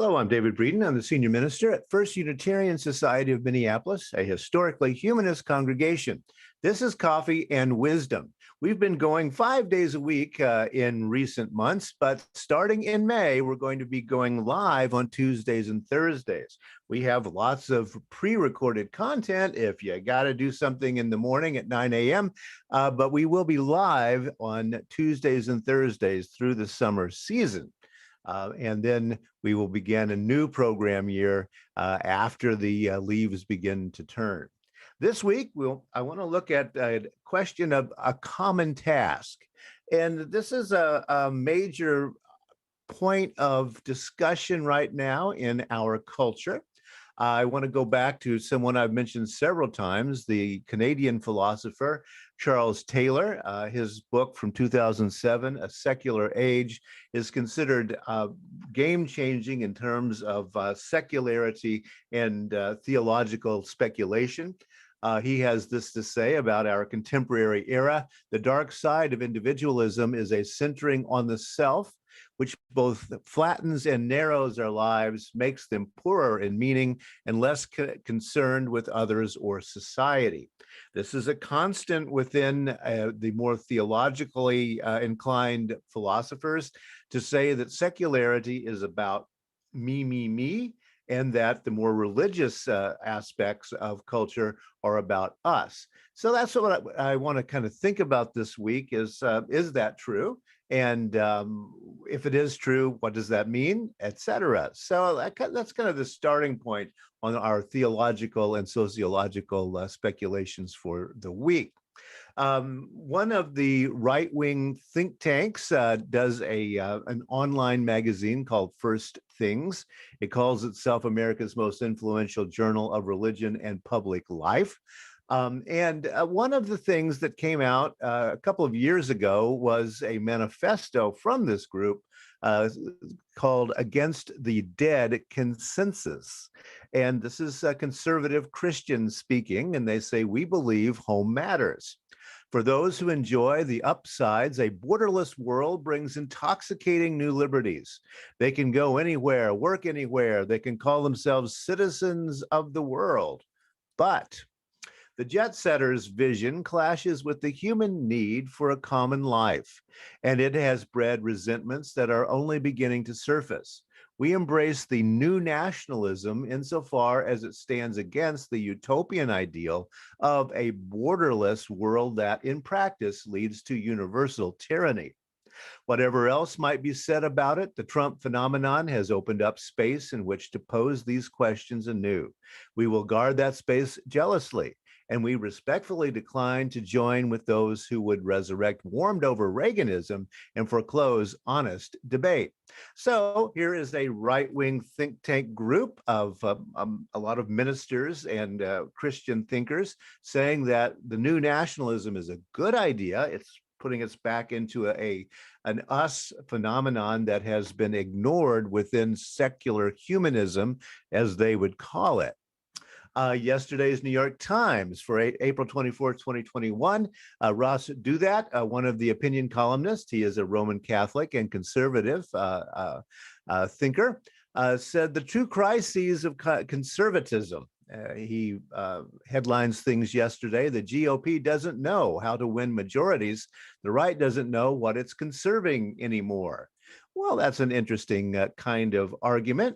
Hello, I'm David Breeden. I'm the senior minister at First Unitarian Society of Minneapolis, a historically humanist congregation. This is Coffee and Wisdom. We've been going 5 days a week in recent months, but starting in May, we're going to be going live on Tuesdays and Thursdays. We have lots of pre-recorded content if you got to do something in the morning at 9 a.m., but we will be live on Tuesdays and Thursdays through the summer season. And then we will begin a new program year after the leaves begin to turn. This week, I want to look at a question of a common task. And this is a major point of discussion right now in our culture. I want to go back to someone I've mentioned several times, the Canadian philosopher Charles Taylor. His book from 2007, A Secular Age, is considered game-changing in terms of secularity and theological speculation. He has this to say about our contemporary era: the dark side of individualism is a centering on the self, which both flattens and narrows our lives, makes them poorer in meaning, and less concerned with others or society. This is a constant within the more theologically inclined philosophers to say that secularity is about me, and that the more religious aspects of culture are about us. So that's what I want to kind of think about this week is that true? And if it is true, what does that mean, et cetera? So that's kind of the starting point on our theological and sociological speculations for the week. One of the right-wing think tanks does an online magazine called First Things. It calls itself America's most influential journal of religion and public life. And one of the things that came out a couple of years ago was a manifesto from this group called Against the Dead Consensus. And this is conservative Christians speaking, and they say, "We believe home matters. For those who enjoy the upsides, a borderless world brings intoxicating new liberties. They can go anywhere, work anywhere. They can call themselves citizens of the world. But the jet setter's vision clashes with the human need for a common life, and it has bred resentments that are only beginning to surface. We embrace the new nationalism insofar as it stands against the utopian ideal of a borderless world that, in practice, leads to universal tyranny. Whatever else might be said about it, the Trump phenomenon has opened up space in which to pose these questions anew. We will guard that space jealously, and we respectfully decline to join with those who would resurrect warmed over Reaganism and foreclose honest debate." So here is a right-wing think tank group of a lot of ministers and Christian thinkers saying that the new nationalism is a good idea. It's putting us back into an us phenomenon that has been ignored within secular humanism, as they would call it. Yesterday's New York Times for April 24th, 2021. Ross Douthat, one of the opinion columnists, he is a Roman Catholic and conservative thinker, said the true crises of conservatism. He headlines things yesterday. The GOP doesn't know how to win majorities. The right doesn't know what it's conserving anymore. Well, that's an interesting kind of argument.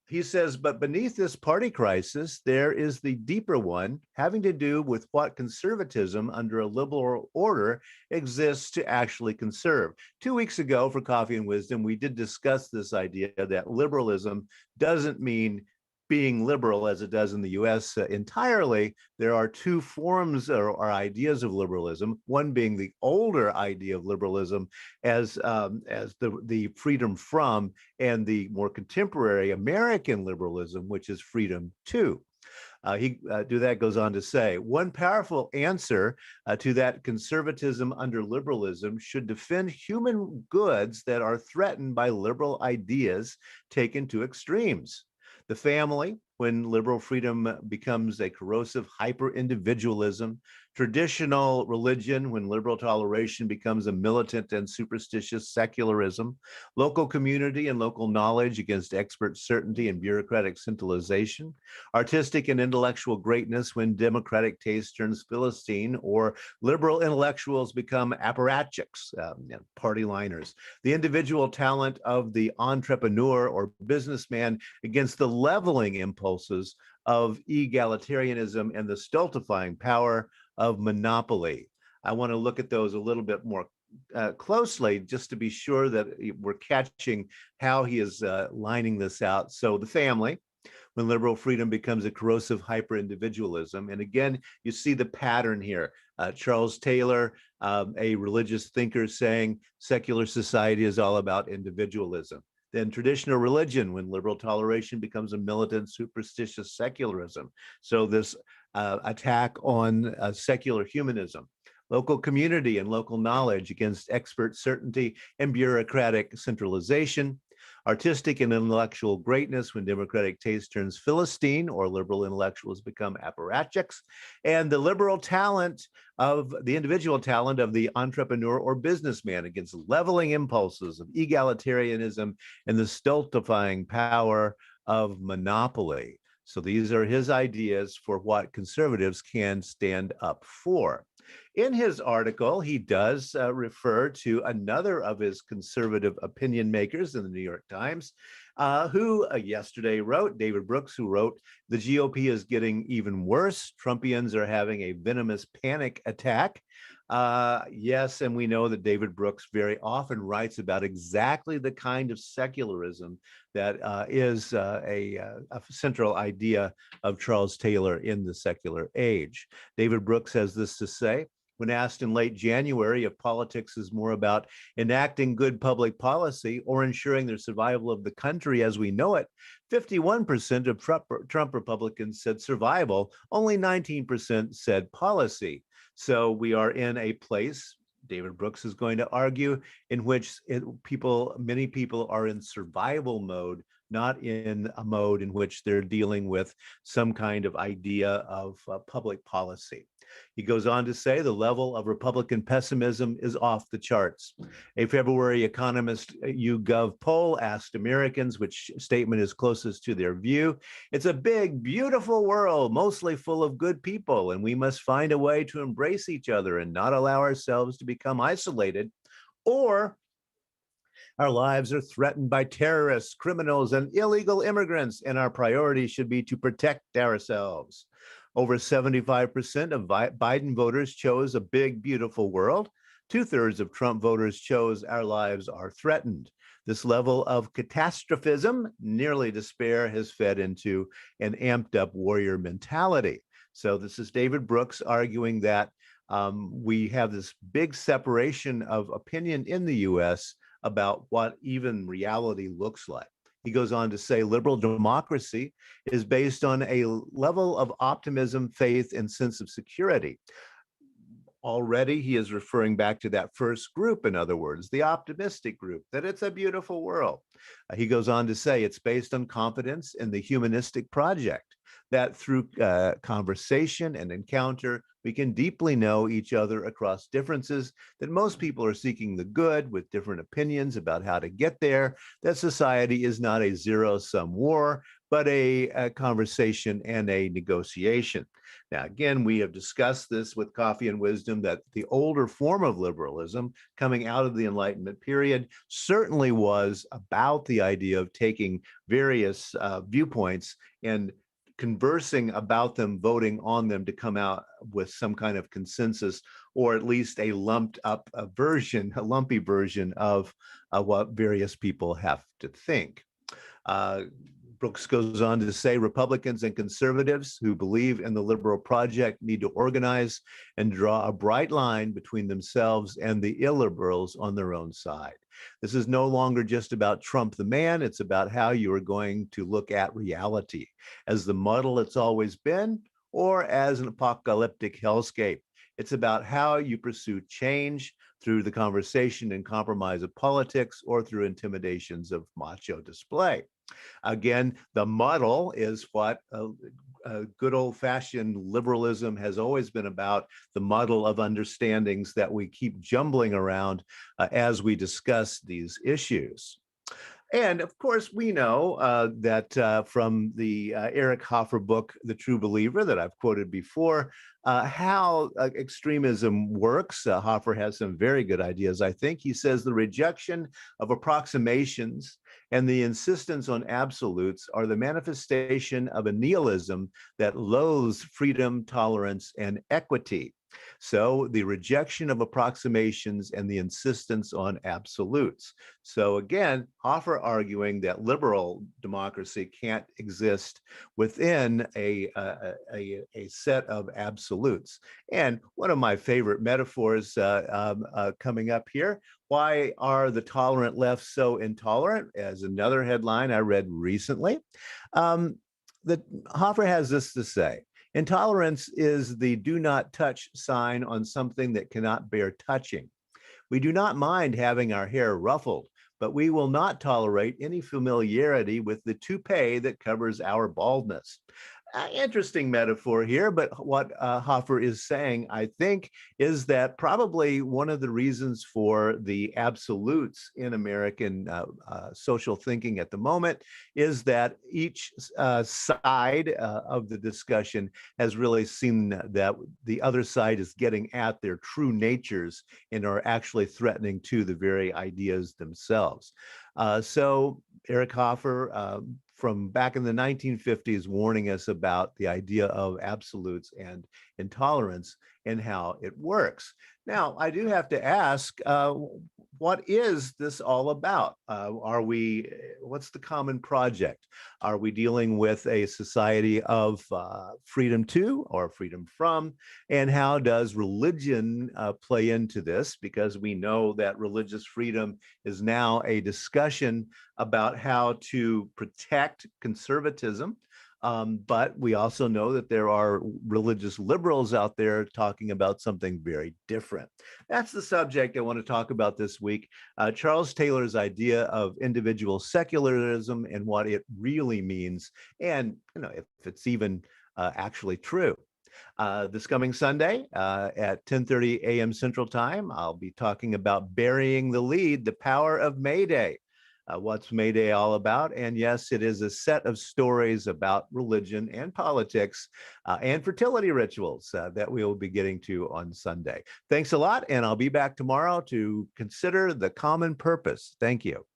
He says, but beneath this party crisis, there is the deeper one having to do with what conservatism under a liberal order exists to actually conserve. 2 weeks ago for Coffee and Wisdom, we did discuss this idea that liberalism doesn't mean being liberal as it does in the US entirely. There are two forms or ideas of liberalism, one being the older idea of liberalism as the freedom from, and the more contemporary American liberalism, which is freedom to. Douthat goes on to say, one powerful answer to that conservatism under liberalism should defend human goods that are threatened by liberal ideas taken to extremes. The family, when liberal freedom becomes a corrosive hyper-individualism, traditional religion when liberal toleration becomes a militant and superstitious secularism, local community and local knowledge against expert certainty and bureaucratic centralization, artistic and intellectual greatness when democratic taste turns Philistine, or liberal intellectuals become apparatchiks, party liners, the individual talent of the entrepreneur or businessman against the leveling impulses of egalitarianism and the stultifying power of monopoly. I want to look at those a little bit more closely just to be sure that we're catching how he is lining this out. So the family, when liberal freedom becomes a corrosive hyper-individualism. And again, you see the pattern here. Charles Taylor, a religious thinker, saying secular society is all about individualism. Then traditional religion, when liberal toleration becomes a militant, superstitious secularism. So this attack on secular humanism. Local community and local knowledge against expert certainty and bureaucratic centralization. Artistic and intellectual greatness when democratic taste turns Philistine, or liberal intellectuals become apparatchiks, and the liberal talent of the individual talent of the entrepreneur or businessman against leveling impulses of egalitarianism and the stultifying power of monopoly. So these are his ideas for what conservatives can stand up for. In his article, he does refer to another of his conservative opinion makers in the New York Times, who yesterday wrote, David Brooks, who wrote, "The GOP is getting even worse. Trumpians are having a venomous panic attack." Yes, and we know that David Brooks very often writes about exactly the kind of secularism that is a central idea of Charles Taylor in the secular age. David Brooks has this to say: when asked in late January if politics is more about enacting good public policy or ensuring the survival of the country as we know it, 51% of Trump Republicans said survival, only 19% said policy. So we are in a place, David Brooks is going to argue, in which many people are in survival mode, not in a mode in which they're dealing with some kind of idea of public policy. He goes on to say the level of Republican pessimism is off the charts. A February Economist YouGov poll asked Americans which statement is closest to their view. It's a big, beautiful world, mostly full of good people, and we must find a way to embrace each other and not allow ourselves to become isolated, or our lives are threatened by terrorists, criminals, and illegal immigrants, and our priority should be to protect ourselves. Over 75% of Biden voters chose a big, beautiful world. 2/3 of Trump voters chose our lives are threatened. This level of catastrophism, nearly despair, has fed into an amped up warrior mentality. So this is David Brooks arguing that we have this big separation of opinion in the US about what even reality looks like. He goes on to say liberal democracy is based on a level of optimism, faith, and sense of security. Already, he is referring back to that first group, in other words, the optimistic group, that it's a beautiful world. He goes on to say it's based on confidence in the humanistic project, that through conversation and encounter, we can deeply know each other across differences, that most people are seeking the good with different opinions about how to get there, that society is not a zero-sum war, but a conversation and a negotiation. Now, again, we have discussed this with Coffee and Wisdom, that the older form of liberalism coming out of the Enlightenment period certainly was about the idea of taking various viewpoints and conversing about them, voting on them to come out with some kind of consensus, or at least a lumped up version, a lumpy version of what various people have to think. Brooks goes on to say Republicans and conservatives who believe in the liberal project need to organize and draw a bright line between themselves and the illiberals on their own side. This is no longer just about Trump the man. It's about how you are going to look at reality as the model it's always been, or as an apocalyptic hellscape. It's about how you pursue change through the conversation and compromise of politics, or through intimidations of macho display. Again, the model is what good old-fashioned liberalism has always been about the muddle of understandings that we keep jumbling around as we discuss these issues. And of course, we know that from the Eric Hoffer book, The True Believer, that I've quoted before, how extremism works. Hoffer has some very good ideas, I think. He says the rejection of approximations and the insistence on absolutes are the manifestation of a nihilism that loathes freedom, tolerance, and equity. So the rejection of approximations and the insistence on absolutes. So again, Hoffer arguing that liberal democracy can't exist within a set of absolutes. And one of my favorite metaphors coming up here, why are the tolerant left so intolerant? As another headline I read recently. The Hoffer has this to say. Intolerance is the do not touch sign on something that cannot bear touching. We do not mind having our hair ruffled, but we will not tolerate any familiarity with the toupee that covers our baldness. Interesting metaphor here, but what Hoffer is saying, I think, is that probably one of the reasons for the absolutes in American social thinking at the moment is that each side of the discussion has really seen that the other side is getting at their true natures and are actually threatening to the very ideas themselves. So Eric Hoffer, from back in the 1950s, warning us about the idea of absolutes and intolerance and how it works. Now, I do have to ask, what is this all about? What's the common project? Are we dealing with a society of freedom to or freedom from? And how does religion play into this? Because we know that religious freedom is now a discussion about how to protect conservatism. But we also know that there are religious liberals out there talking about something very different. That's the subject I want to talk about this week. Charles Taylor's idea of individual secularism and what it really means, and if it's even actually true. This coming Sunday at 10:30 a.m. Central Time, I'll be talking about burying the lead, the power of May Day. What's May Day all about? And yes, it is a set of stories about religion and politics and fertility rituals that we will be getting to on Sunday. Thanks a lot, and I'll be back tomorrow to consider the common purpose. Thank you.